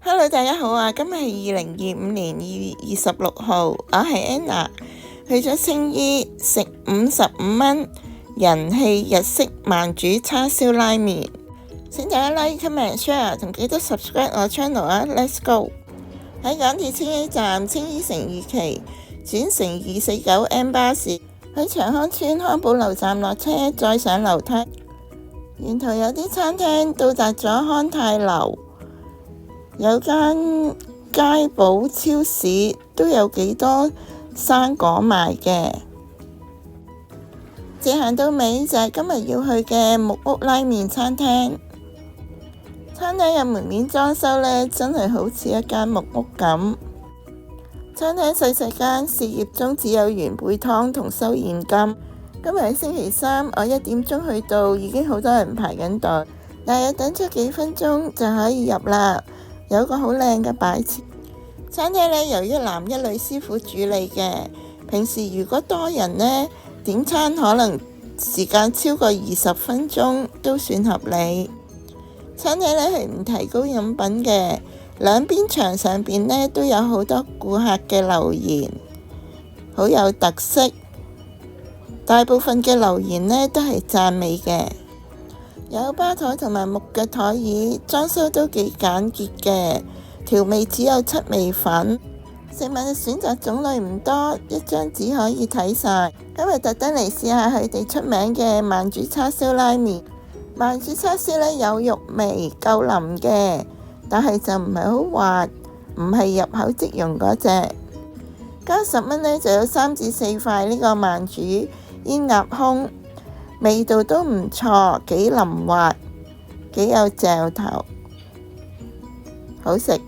Hello，大家好啊！今日係2025年2月26號，我係 Anna，去咗青衣食55蚊人氣日式慢煮叉燒拉麵，請大家 like、comment、share 同記得 subscribe 我 channel 啊 ！Let's go！ 喺港鐵青衣站青衣城2期轉乘249M 巴士，喺長康村康寶樓站落車，再上樓梯，沿途有啲餐廳到達咗康泰樓。有間佳寶超市都有幾多生果賣嘅，直行到尾就係今日要去嘅木屋拉麵餐廳。餐廳嘅門面裝修呢，真係好似一間木屋咁。餐廳細細間，事業中只有原貝湯同收現金。今日係星期三，我1點鐘去到，已經好多人排緊隊，但係等咗幾分鐘就可以入啦。有個好靚嘅擺設。餐廳呢，由1男1女師傅主理嘅。平時如果多人呢，點餐可能時間超過20分鐘都算合理。餐廳呢係唔提供飲品嘅，兩邊牆上邊呢都有好多顧客嘅留言，好有特色。大部分嘅留言呢都係讚美嘅。有吧台同埋木嘅台椅，裝修都幾簡潔嘅，調味只有7味粉。食物嘅選擇種類唔多，一張紙可以睇晒。今日特登嚟試下佢哋出名嘅慢煮叉燒拉麵。慢煮叉燒呢有肉味，夠腍嘅，但係就唔係好滑，唔係入口即溶嗰隻。加10蚊呢就有3至4塊呢個慢煮煙鴨胸。味道都唔錯，幾腍滑，幾有嚼頭，好食。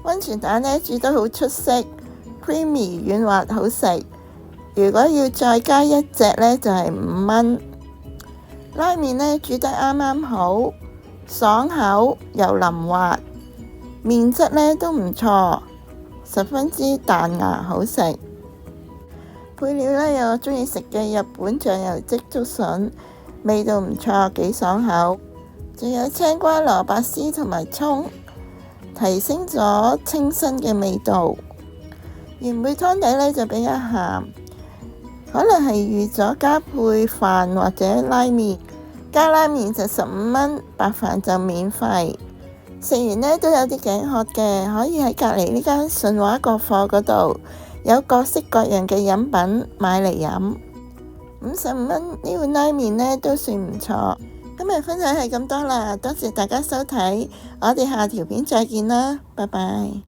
溫泉蛋呢煮得好出色 ，creamy 軟滑好食。如果要再加一隻呢，就係5蚊。拉麵呢煮得啱啱好，爽口又腍滑，麵質呢都唔錯，十分之彈牙好食。配料呢，有我鍾意食嘅日本醬油漬竹筍，味道唔錯，幾爽口。仲有青瓜、蘿蔔絲同埋葱，提升咗清新嘅味道。原貝湯底呢就比較鹹，可能係預咗加配飯或者拉麵。加拉麵就15蚊，白飯就免費。食完呢都有啲頸渴嘅，可以喺隔離呢間順華國貨嗰度。有各式各樣嘅飲品買嚟飲，55蚊呢碗拉麵呢都算唔錯。今日分享係咁多啦，多謝大家收睇，我哋下條片再見啦，拜拜。